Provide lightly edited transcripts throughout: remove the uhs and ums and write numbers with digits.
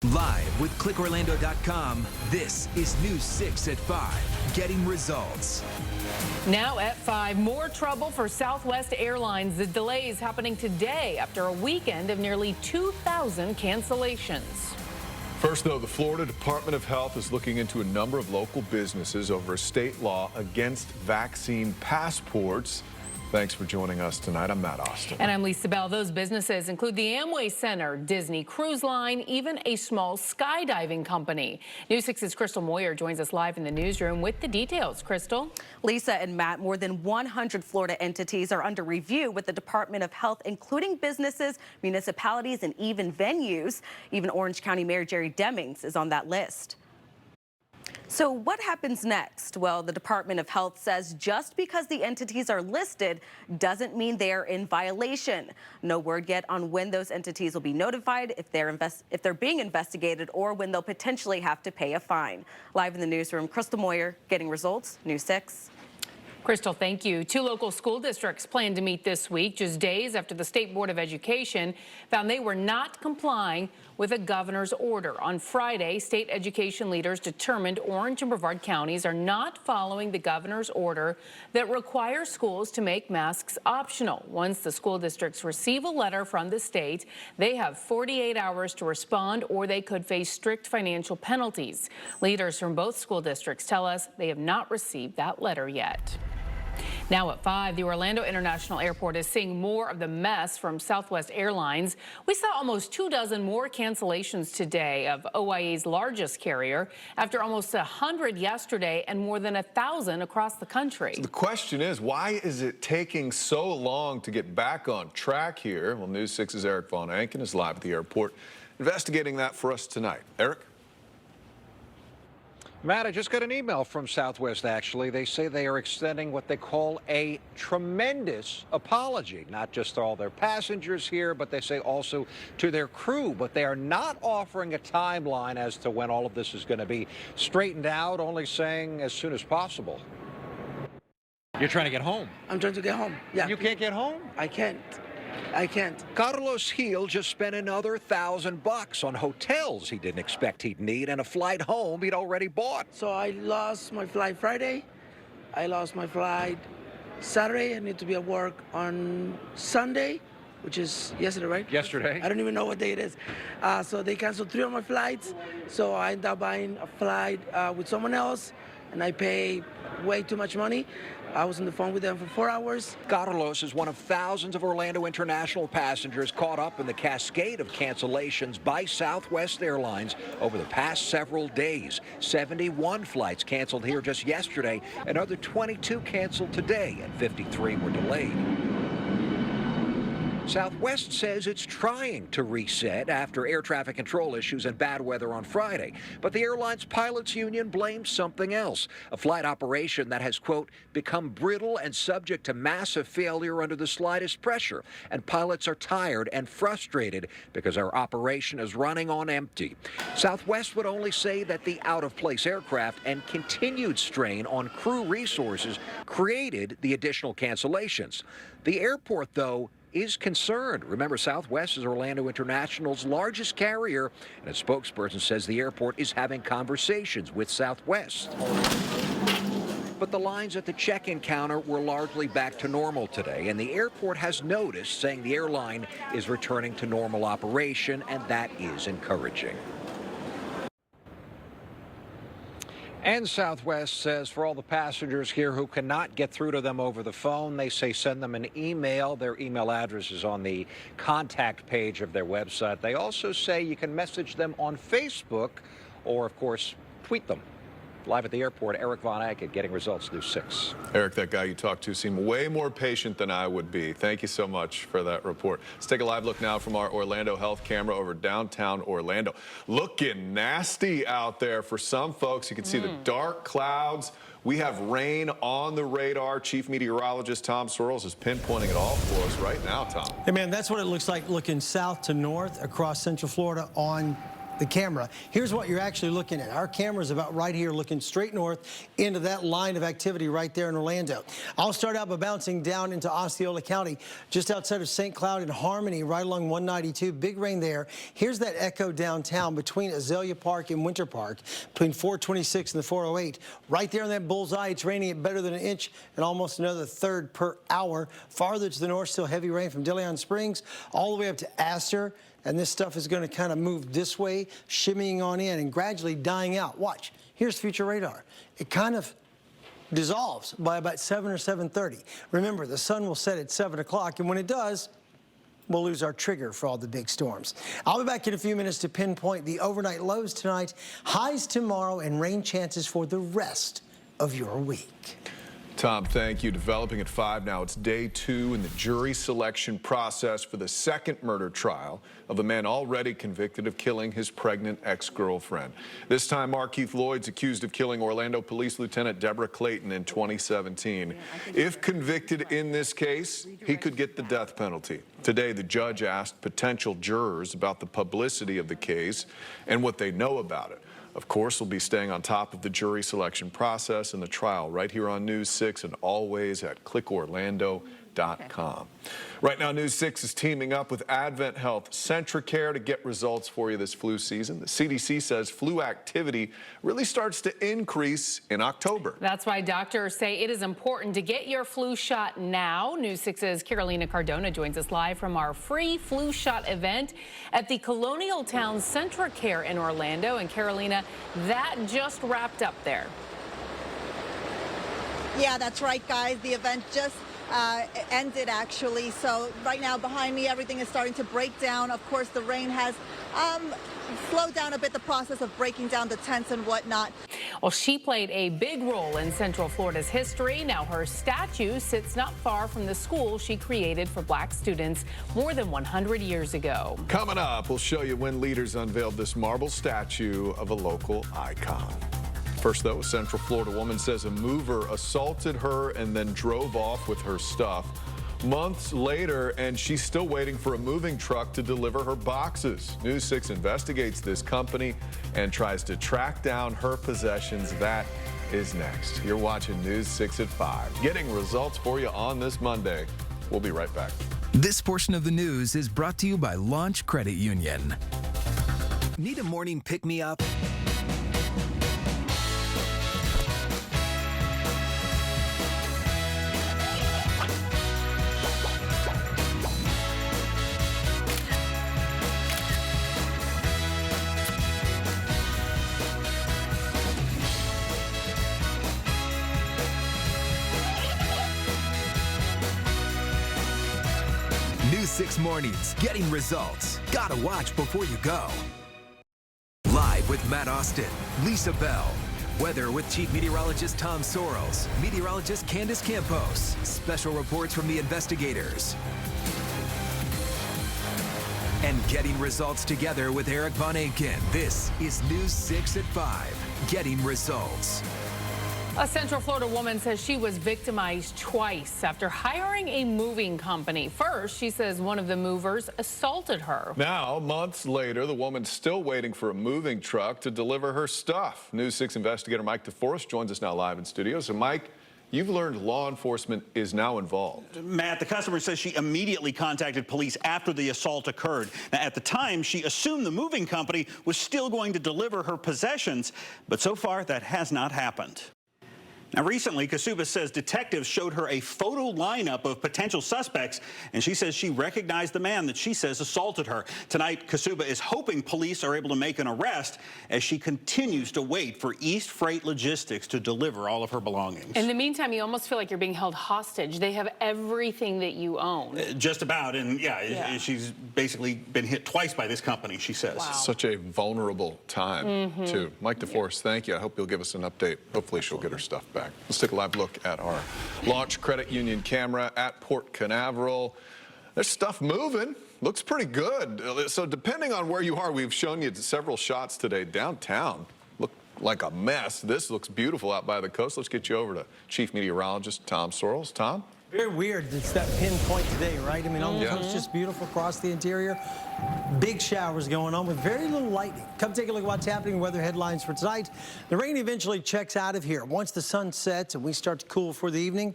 Live with clickorlando.com, this is News 6 at 5, getting results. Now at 5, more trouble for Southwest Airlines. The delays happening today after a weekend of nearly 2,000 cancellations. First, though, the Florida Department of Health is looking into a number of local businesses over a state law against vaccine passports. Thanks for joining us tonight. I'm Matt Austin. And I'm Lisa Bell. Those businesses include the Amway Center, Disney Cruise Line, even a small skydiving company. News 6's Crystal Moyer joins us live in the newsroom with the details. Crystal? Lisa and Matt, more than 100 Florida entities are under review with the Department of Health, including businesses, municipalities, and even venues. Even Orange County Mayor Jerry Demings is on that list. So what happens next? Well, the Department of Health says just because the entities are listed doesn't mean they are in violation. No word yet on when those entities will be notified, if they're being investigated, or when they'll potentially have to pay a fine. Live in the newsroom, Crystal Moyer, getting results, News 6. Crystal, thank you. 2 local school districts plan to meet this week, just days after the State Board of Education found they were not complying with a governor's order. On Friday, state education leaders determined Orange and Brevard counties are not following the governor's order that requires schools to make masks optional. Once the school districts receive a letter from the state, they have 48 hours to respond, or they could face strict financial penalties. Leaders from both school districts tell us they have not received that letter yet. Now at 5, the Orlando International Airport is seeing more of the mess from Southwest Airlines. We saw almost 24 more cancellations today of OIA's largest carrier after almost 100 yesterday and more than 1,000 across the country. So the question is, why is it taking so long to get back on track here? Well, News 6's Eric Von Anken is live at the airport investigating that for us tonight. Eric? Matt, I just got an email from Southwest, actually. They say they are extending what they call a tremendous apology, not just to all their passengers here, but they say also to their crew. But they are not offering a timeline as to when all of this is going to be straightened out, only saying as soon as possible. You're trying to get home. I'm trying to get home. Yeah. You can't get home? I can't. Carlos Gil just spent another $1,000 on hotels he didn't expect he'd need and a flight home he'd already bought. So I lost my flight Friday. I lost my flight Saturday. I need to be at work on Sunday, which is yesterday, right? Yesterday. I don't even know what day it is. So they canceled 3 of my flights. So I ended up buying a flight with someone else, and I pay way too much money. I was on the phone with them for 4 hours. Carlos is one of thousands of Orlando International passengers caught up in the cascade of cancellations by Southwest Airlines over the past several days. 71 flights canceled here just yesterday, another 22 canceled today, and 53 were delayed. Southwest says it's trying to reset after air traffic control issues and bad weather on Friday. But the airline's pilots union blames something else, a flight operation that has, quote, become brittle and subject to massive failure under the slightest pressure. And pilots are tired and frustrated because our operation is running on empty. Southwest would only say that the out-of-place aircraft and continued strain on crew resources created the additional cancellations. The airport, though, is concerned. Remember, Southwest is Orlando International's largest carrier, and a spokesperson says the airport is having conversations with Southwest. But the lines at the check-in counter were largely back to normal today, and the airport has noticed, saying the airline is returning to normal operation, and that is encouraging. And Southwest says for all the passengers here who cannot get through to them over the phone, they say send them an email. Their email address is on the contact page of their website. They also say you can message them on Facebook or, of course, tweet them. Live at the airport, Eric Von Anken, getting results, News 6. Eric, that guy you talked to seemed way more patient than I would be. Thank you so much for that report. Let's take a live look now from our Orlando Health camera over downtown Orlando. Looking nasty out there for some folks. You can see the dark clouds. We have rain on the radar. Chief Meteorologist Tom Searles is pinpointing it all for us right now, Tom. Hey, man, that's what it looks like looking south to north across Central Florida on the camera. Here's what you're actually looking at. Our camera is about right here, looking straight north into that line of activity right there in Orlando. I'll start out by bouncing down into Osceola County, just outside of St. Cloud and Harmony, right along 192. Big rain there. Here's that echo downtown between Azalea Park and Winter Park, between 426 and the 408. Right there in that bullseye, it's raining at better than an inch and almost another third per hour. Farther to the north, still heavy rain from De Leon Springs all the way up to Astor. And this stuff is going to kind of move this way, shimmying on in and gradually dying out. Watch. Here's future radar. It kind of dissolves by about 7 or 7:30. Remember, the sun will set at 7 o'clock, and when it does, we'll lose our trigger for all the big storms. I'll be back in a few minutes to pinpoint the overnight lows tonight, highs tomorrow, and rain chances for the rest of your week. Tom, thank you. Developing at 5 now. It's day 2 in the jury selection process for the second murder trial of a man already convicted of killing his pregnant ex-girlfriend. This time, Markeith Lloyd's accused of killing Orlando Police Lieutenant Deborah Clayton in 2017. If convicted in this case, he could get the death penalty. Today, the judge asked potential jurors about the publicity of the case and what they know about it. Of course, we'll be staying on top of the jury selection process and the trial right here on News 6 and always at clickorlando.com. Right now, News 6 is teaming up with Advent Health Centricare to get results for you this flu season. The CDC says flu activity really starts to increase in October. That's why doctors say it is important to get your flu shot now. News 6's Carolina Cardona joins us live from our free flu shot event at the Colonial Town Centricare in Orlando. And Carolina, that just wrapped up there. Yeah, that's right, guys. The event just ended, actually. So right now behind me, everything is starting to break down. Of course, the rain has slowed down a bit the process of breaking down the tents and whatnot. Well, she played a big role in Central Florida's history. Now her statue sits not far from the school she created for black students more than 100 years ago. Coming up, we'll show you when leaders unveiled this marble statue of a local icon. First, though, a Central Florida woman says a mover assaulted her and then drove off with her stuff. Months later, and she's still waiting for a moving truck to deliver her boxes. News 6 investigates this company and tries to track down her possessions. That is next. You're watching News 6 at 5. Getting results for you on this Monday. We'll be right back. This portion of the news is brought to you by Launch Credit Union. Need a morning pick-me-up? News 6 Mornings, getting results. Gotta watch before you go. Live with Matt Austin, Lisa Bell. Weather with Chief Meteorologist Tom Sorrells, Meteorologist Candace Campos. Special reports from the investigators. And getting results together with Eric Von Aken. This is News 6 at 5, getting results. A Central Florida woman says she was victimized twice after hiring a moving company. First, she says one of the movers assaulted her. Now, months later, the woman's still waiting for a moving truck to deliver her stuff. News 6 investigator Mike DeForest joins us now live in studio. So, Mike, you've learned law enforcement is now involved. Matt, the customer says she immediately contacted police after the assault occurred. Now, at the time, she assumed the moving company was still going to deliver her possessions, but so far that has not happened. Now, recently, Kasuba says detectives showed her a photo lineup of potential suspects, and she says she recognized the man that she says assaulted her. Tonight, Kasuba is hoping police are able to make an arrest as she continues to wait for East Freight Logistics to deliver all of her belongings. In the meantime, you almost feel like you're being held hostage. They have everything that you own. Just about, and yeah, she's basically been hit twice by this company, she says. Wow. Such a vulnerable time, too. Mike DeForest, thank you. I hope you'll give us an update. Hopefully she'll get her stuff back. Let's take a live look at our Launch Credit Union camera at Port Canaveral. There's stuff moving. Looks pretty good. So depending on where you are, we've shown you several shots today. Downtown look like a mess. This looks beautiful out by the coast. Let's get you over to Chief Meteorologist Tom Sorrells. Tom? Very weird. It's that pinpoint today, right? I mean, on the coast, just beautiful across the interior. Big showers going on with very little lightning. Come take a look at what's happening. Weather headlines for tonight. The rain eventually checks out of here. Once the sun sets and we start to cool for the evening,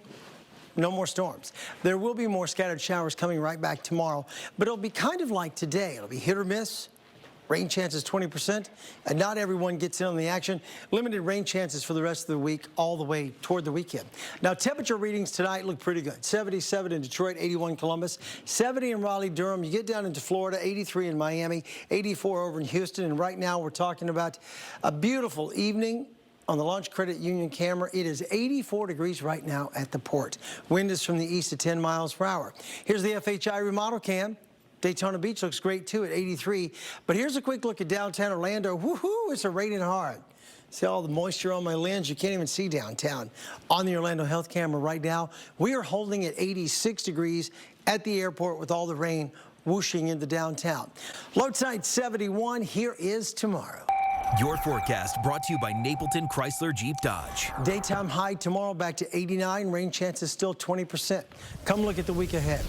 no more storms. There will be more scattered showers coming right back tomorrow, but it'll be kind of like today. It'll be hit or miss. Rain chances 20%, and not everyone gets in on the action. Limited rain chances for the rest of the week, all the way toward the weekend. Now, temperature readings tonight look pretty good. 77 in Detroit, 81 Columbus, 70 in Raleigh, Durham. You get down into Florida, 83 in Miami, 84 over in Houston. And right now, we're talking about a beautiful evening on the Launch Credit Union camera. It is 84 degrees right now at the port. Wind is from the east at 10 miles per hour. Here's the FHI remodel cam. Daytona Beach looks great, too, at 83. But here's a quick look at downtown Orlando. Woohoo, it's raining hard. See all the moisture on my lens? You can't even see downtown. On the Orlando Health camera right now, we are holding at 86 degrees at the airport with all the rain whooshing into downtown. Low tonight, 71. Here is tomorrow. Your forecast brought to you by Napleton Chrysler Jeep Dodge. Daytime high tomorrow back to 89. Rain chances still 20%. Come look at the week ahead.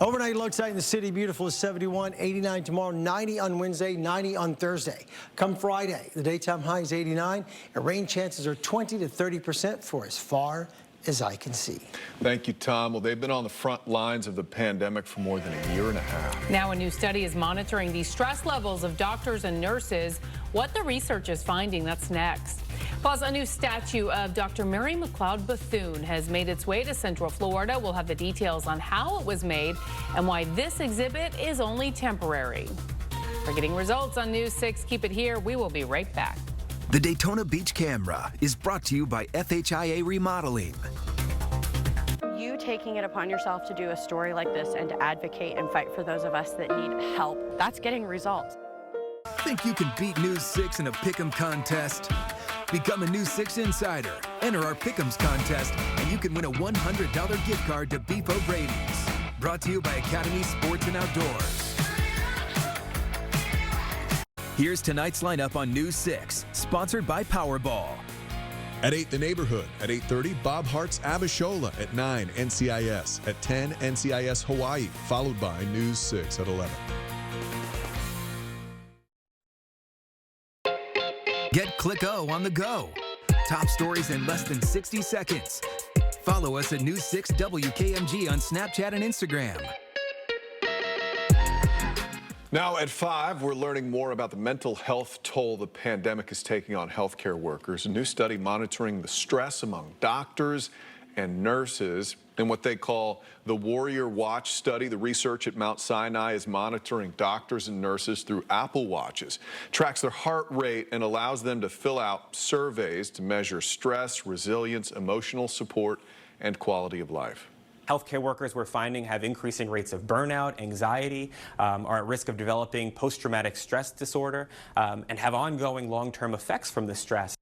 Overnight low tonight in the city, beautiful is 71, 89 tomorrow, 90 on Wednesday, 90 on Thursday. Come Friday, the daytime high is 89, and rain chances are 20 to 30% for as far as I can see. Thank you, Tom. Well, they've been on the front lines of the pandemic for more than a year and a half. Now a new study is monitoring the stress levels of doctors and nurses. What the research is finding, that's next. Plus, a new statue of Dr. Mary McLeod Bethune has made its way to Central Florida. We'll have the details on how it was made and why this exhibit is only temporary. We're getting results on News 6. Keep it here. We will be right back. The Daytona Beach camera is brought to you by FHIA Remodeling. You taking it upon yourself to do a story like this and to advocate and fight for those of us that need help, that's getting results. Think you can beat News 6 in a Pick'em contest? Become a News 6 insider. Enter our Pick'ems contest, and you can win a $100 gift card to Beef O'Brady's. Brought to you by Academy Sports and Outdoors. Here's tonight's lineup on News 6, sponsored by Powerball. At 8, The Neighborhood. At 8:30, Bob Hart's Abishola. At 9, NCIS. At 10, NCIS Hawaii, followed by News 6 at 11. Get Click O on the go. Top stories in less than 60 seconds. Follow us at News 6 WKMG on Snapchat and Instagram. Now at 5, we're learning more about the mental health toll the pandemic is taking on healthcare workers. A new study monitoring the stress among doctors and nurses in what they call the Warrior Watch study. The research at Mount Sinai is monitoring doctors and nurses through Apple Watches, tracks their heart rate, and allows them to fill out surveys to measure stress, resilience, emotional support, and quality of life. Healthcare workers we're finding have increasing rates of burnout, anxiety, are at risk of developing post-traumatic stress disorder, and have ongoing long-term effects from the stress.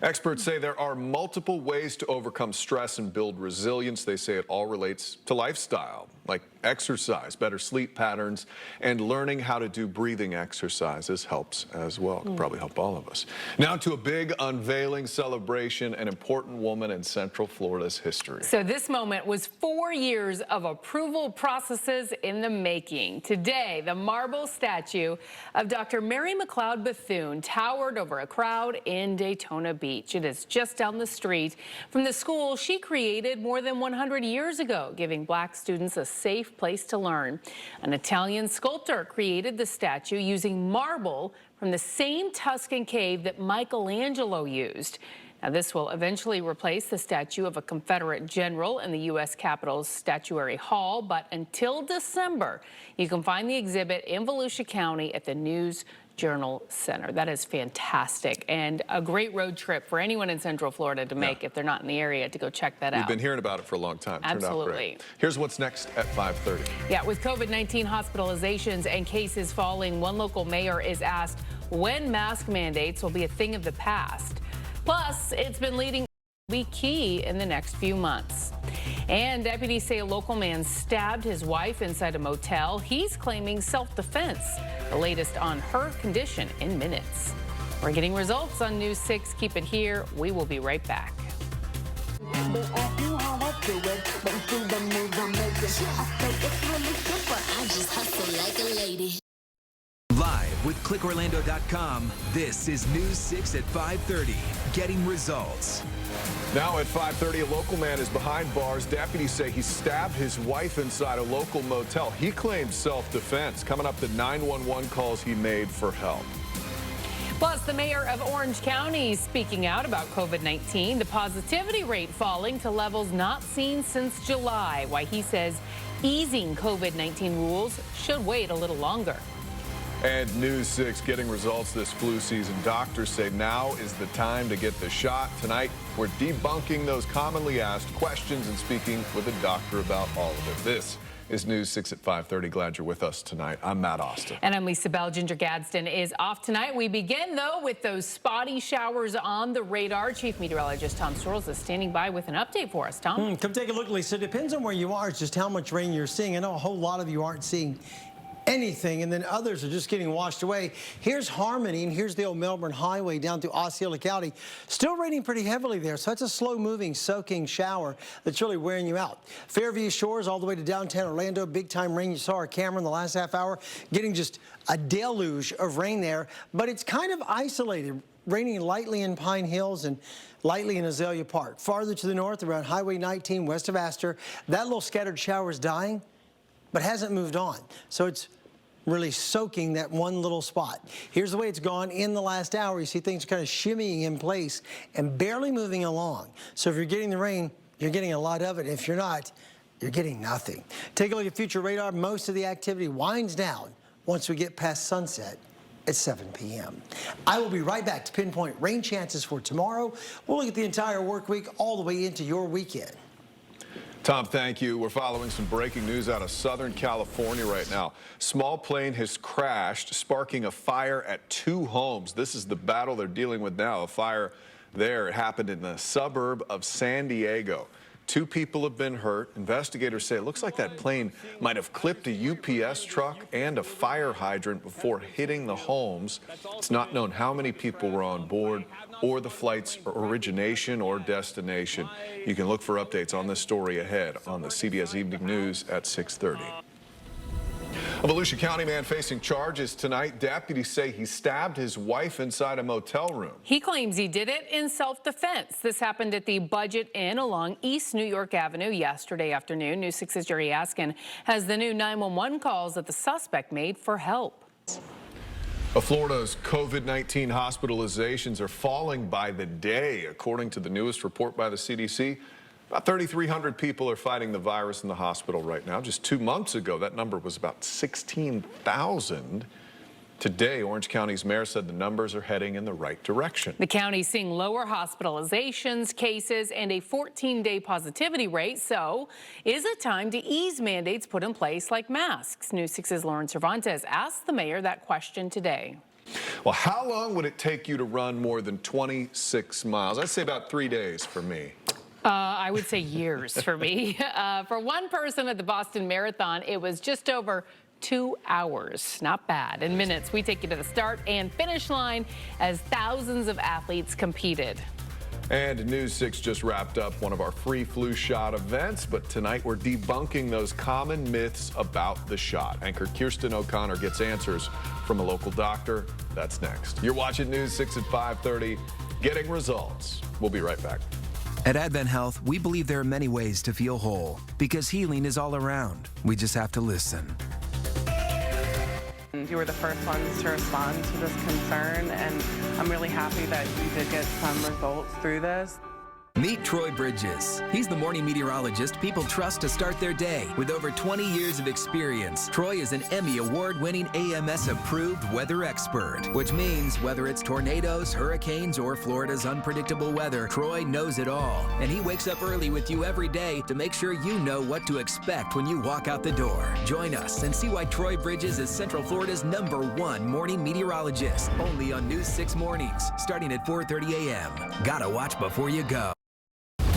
Experts say there are multiple ways to overcome stress and build resilience. They say it all relates to lifestyle, like exercise, better sleep patterns, and learning how to do breathing exercises helps as well. Could probably help all of us. Now to a big unveiling celebration, an important woman in Central Florida's history. So this moment was 4 years of approval processes in the making. Today, the marble statue of Dr. Mary McLeod Bethune towered over a crowd in Daytona Beach. It is just down the street from the school she created more than 100 years ago, giving black students a safe place to learn. An Italian sculptor created the statue using marble from the same Tuscan cave that Michelangelo used. Now, this will eventually replace the statue of a Confederate general in the U.S. Capitol's Statuary Hall, but until December, you can find the exhibit in Volusia County at the News Journal Center. That is fantastic, and a great road trip for anyone in Central Florida to make if they're not in the area, to go check that out. We've been hearing about it for a long time. Absolutely. Turned out great. Here's what's next at 5:30. Yeah, with COVID-19 hospitalizations and cases falling, one local mayor is asked when mask mandates will be a thing of the past. Plus, it's been leading to be key in the next few months. And deputies say a local man stabbed his wife inside a motel. He's claiming self-defense. The latest on her condition in minutes. We're getting results on News 6. Keep it here. We will be right back. do it, but do the moves I'm making. I say it's really simple, I just hustle like a lady. Live with clickorlando.com, this is News 6 at 5:30, getting results. Now at 5:30, a local man is behind bars. Deputies say he stabbed his wife inside a local motel. He claims self-defense. Coming up, the 911 calls he made for help. Plus, the mayor of Orange County speaking out about COVID-19, the positivity rate falling to levels not seen since July, why he says easing COVID-19 rules should wait a little longer. And News 6 getting results this flu season. Doctors say now is the time to get the shot. Tonight, we're debunking those commonly asked questions and speaking with a doctor about all of it. This is News 6 at 5:30. Glad you're with us tonight. I'm Matt Austin. And I'm Lisa Bell. Ginger Gadsden is off tonight. We begin, though, with those spotty showers on the radar. Chief Meteorologist Tom Sorrells is standing by with an update for us. Tom? Come take a look, Lisa. It depends on where you are. It's just how much rain you're seeing. I know a whole lot of you aren't seeing anything, and then others are just getting washed away. Here's Harmony, and here's the old Melbourne Highway down to Osceola County. Still raining pretty heavily there, so that's a slow-moving, soaking shower that's really wearing you out. Fairview Shores all the way to downtown Orlando, big-time rain. You saw our camera in the last half hour, getting just a deluge of rain there, but it's kind of isolated, raining lightly in Pine Hills and lightly in Azalea Park. Farther to the north, around Highway 19 west of Astor, that little scattered shower is dying, but hasn't moved on. So it's really soaking that one little spot. Here's the way it's gone in the last hour. You see things kind of shimmying in place and barely moving along. So if you're getting the rain, you're getting a lot of it. If you're not, you're getting nothing. Take a look at future radar. Most of the activity winds down once we get past sunset at 7 p.m. I will be right back to pinpoint rain chances for tomorrow. We'll look at the entire work week all the way into your weekend. Tom, thank you. We're following some breaking news out of Southern California right now. Small plane has crashed, sparking a fire at 2 homes. This is the battle they're dealing with now. A fire there. It happened in the suburb of San Diego. 2 people have been hurt. Investigators say it looks like that plane might have clipped a UPS truck and a fire hydrant before hitting the homes. It's not known how many people were on board or the flight's origination or destination. You can look for updates on this story ahead on the CBS Evening News at 6:30. A Volusia County man facing charges tonight. Deputies say he stabbed his wife inside a motel room. He claims he did it in self-defense. This happened at the Budget Inn along East New York Avenue yesterday afternoon. News 6's Jerry Askin has the new 911 calls that the suspect made for help. Florida's COVID-19 hospitalizations are falling by the day. According to the newest report by the CDC, about 3,300 people are fighting the virus in the hospital right now. Just 2 months ago, that number was about 16,000. Today, Orange County's mayor said the numbers are heading in the right direction. The county's seeing lower hospitalizations, cases, and a 14-day positivity rate. So, is it time to ease mandates put in place like masks? News 6's Lauren Cervantes asked the mayor that question today. Well, how long would it take you to run more than 26 miles? I'd say about 3 days for me. I would say years for me. For one person at the Boston Marathon, it was just over 2 hours. Not bad. In minutes, we take you to the start and finish line as thousands of athletes competed. And News 6 just wrapped up one of our free flu shot events, but tonight we're debunking those common myths about the shot. Anchor Kirsten O'Connor gets answers from a local doctor. That's next. You're watching News 6 at 5:30, getting results. We'll be right back. At Advent Health, we believe there are many ways to feel whole because healing is all around. We just have to listen. You were the first ones to respond to this concern, and I'm really happy that you did get some results through this. Meet Troy Bridges. He's the morning meteorologist people trust to start their day. With over 20 years of experience, Troy is an Emmy award-winning AMS-approved weather expert, which means whether it's tornadoes, hurricanes, or Florida's unpredictable weather, Troy knows it all. And he wakes up early with you every day to make sure you know what to expect when you walk out the door. Join us and see why Troy Bridges is Central Florida's #1 morning meteorologist. Only on News 6 Mornings, starting at 4:30 a.m. Gotta watch before you go.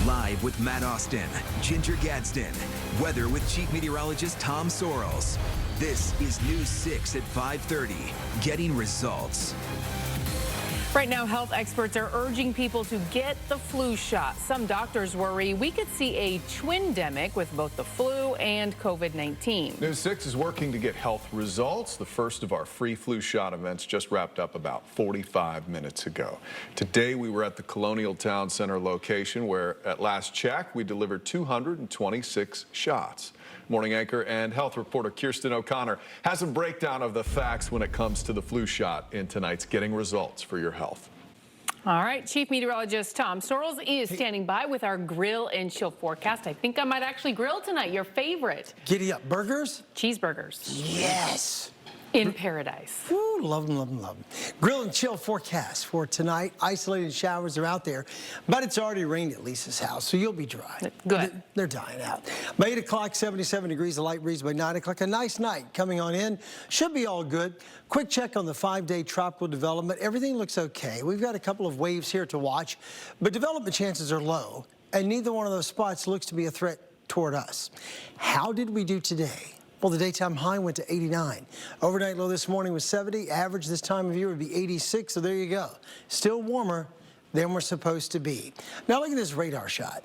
Live with Matt Austin, Ginger Gadsden, weather with Chief Meteorologist Tom Sorrells. This is News 6 at 5:30, getting results. Right now, health experts are urging people to get the flu shot. Some doctors worry we could see a twindemic with both the flu and COVID-19. News 6 is working to get health results. The first of our free flu shot events just wrapped up about 45 minutes ago. Today, we were at the Colonial Town Center location where, at last check, we delivered 226 shots. Morning anchor and health reporter Kirsten O'Connor has a breakdown of the facts when it comes to the flu shot in tonight's Getting Results for Your Health. All right, Chief Meteorologist Tom Sorrells is standing by with our grill and chill forecast. I think I might actually grill tonight, your favorite. Giddy up. Burgers? Cheeseburgers. Yes. In paradise. Ooh, love them, love them, love them. Grill and chill forecast for tonight. Isolated showers are out there, but it's already rained at Lisa's house, so you'll be dry. Good. They're dying out. By 8 o'clock, 77 degrees, a light breeze by 9 o'clock. A nice night coming on in. Should be all good. Quick check on the 5-day tropical development. Everything looks okay. We've got a couple of waves here to watch, but development chances are low, and neither one of those spots looks to be a threat toward us. How did we do today? Well, the daytime high went to 89. Overnight low this morning was 70. Average this time of year would be 86, so there you go. Still warmer than we're supposed to be. Now look at this radar shot.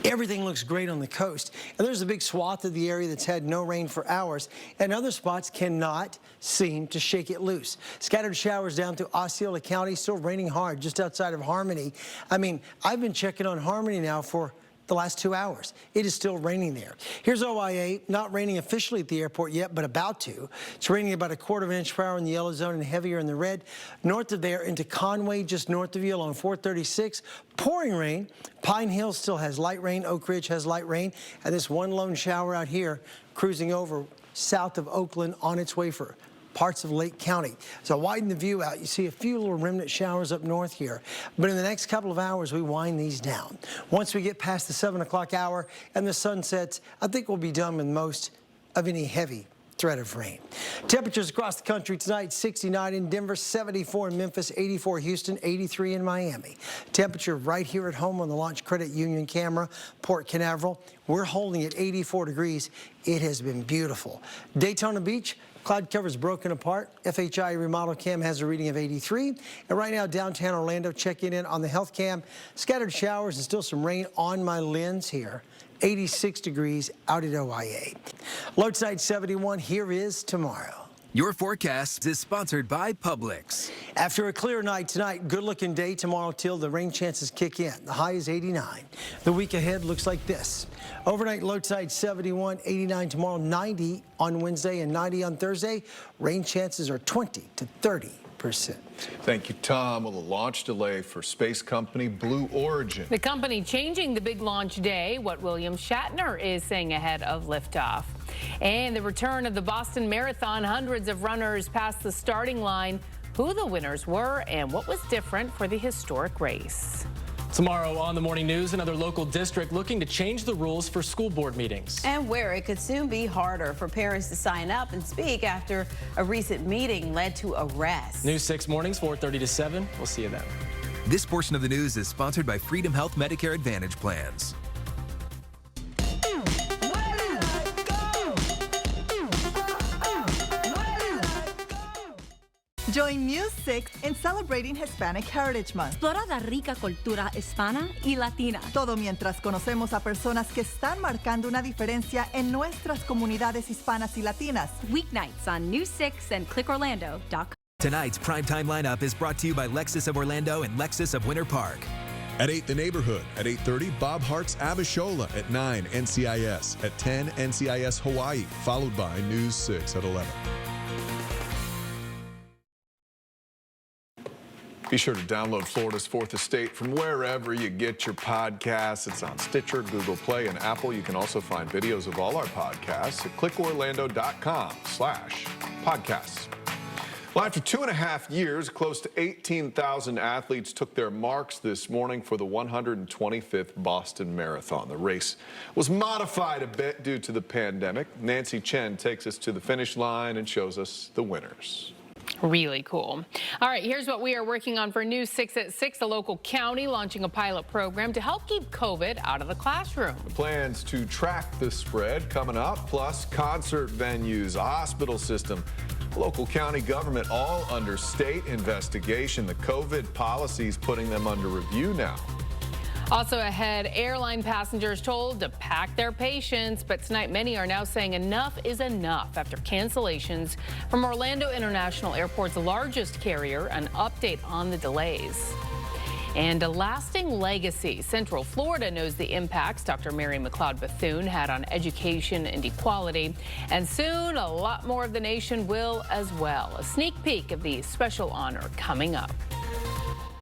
Everything looks great on the coast, and there's a big swath of the area that's had no rain for hours, and other spots cannot seem to shake it loose. Scattered showers down through Osceola County, still raining hard just outside of Harmony. I mean, I've been checking on Harmony now for the last 2 hours. It is still raining there. Here's OIA, not raining officially at the airport yet, but about to. It's raining about 1/4 inch per hour in the yellow zone and heavier in the red. North of there into Conway, just north of you along 436, pouring rain. Pine Hill still has light rain. Oak Ridge has light rain. And this one lone shower out here cruising over south of Oakland on its way for parts of Lake County. So widen the view out. You see a few little remnant showers up north here. But in the next couple of hours, we wind these down. Once we get past the 7 o'clock hour and the sun sets, I think we'll be done with most of any heavy threat of rain. Temperatures across the country tonight, 69 in Denver, 74 in Memphis, 84 Houston, 83 in Miami. Temperature right here at home on the Launch Credit Union camera, Port Canaveral. We're holding at 84 degrees. It has been beautiful. Daytona Beach, cloud cover's broken apart. FHI remodel cam has a reading of 83. And right now, downtown Orlando, checking in on the health cam. Scattered showers and still some rain on my lens here. 86 degrees out at OIA. Low tonight 71. Here is tomorrow. Your forecast is sponsored by Publix. After a clear night tonight, good-looking day tomorrow till the rain chances kick in. The high is 89. The week ahead looks like this. Overnight low tide 71, 89 tomorrow, 90 on Wednesday and 90 on Thursday. Rain chances are 20 to 30%. Thank you, Tom. Well, the launch delay for space company Blue Origin. The company changing the big launch day, what William Shatner is saying ahead of liftoff. And the return of the Boston Marathon, hundreds of runners passed the starting line, who the winners were and what was different for the historic race. Tomorrow on the Morning News, another local district looking to change the rules for school board meetings. And where it could soon be harder for parents to sign up and speak after a recent meeting led to arrest. News 6 mornings, 4:30 to 7. We'll see you then. This portion of the news is sponsored by Freedom Health Medicare Advantage plans. Join News 6 in celebrating Hispanic Heritage Month. Explora la rica cultura hispana y latina. Todo mientras conocemos a personas que están marcando una diferencia en nuestras comunidades hispanas y latinas. Weeknights on News 6 and clickorlando.com. Tonight's primetime lineup is brought to you by Lexus of Orlando and Lexus of Winter Park. At 8, The Neighborhood. At 8:30, Bob Hart's Abishola. At 9, NCIS. At 10, NCIS Hawaii. Followed by News 6 at 11. Be sure to download Florida's Fourth Estate from wherever you get your podcasts. It's on Stitcher, Google Play, and Apple. You can also find videos of all our podcasts at clickorlando.com/podcasts. Well, after 2.5 years, close to 18,000 athletes took their marks this morning for the 125th Boston Marathon. The race was modified a bit due to the pandemic. Nancy Chen takes us to the finish line and shows us the winners. Really cool. All right, here's what we are working on for News 6 at 6. The local county launching a pilot program to help keep COVID out of the classroom. Plans to track the spread coming up, plus concert venues, a hospital system Local county government all under state investigation. The COVID policies putting them under review now. Also ahead, airline passengers told to pack their patience, but tonight many are now saying enough is enough after cancellations from Orlando International Airport's largest carrier. An update on the delays. And a lasting legacy. Central Florida knows the impacts Dr. Mary McLeod Bethune had on education and equality. And soon, a lot more of the nation will as well. A sneak peek of the special honor coming up.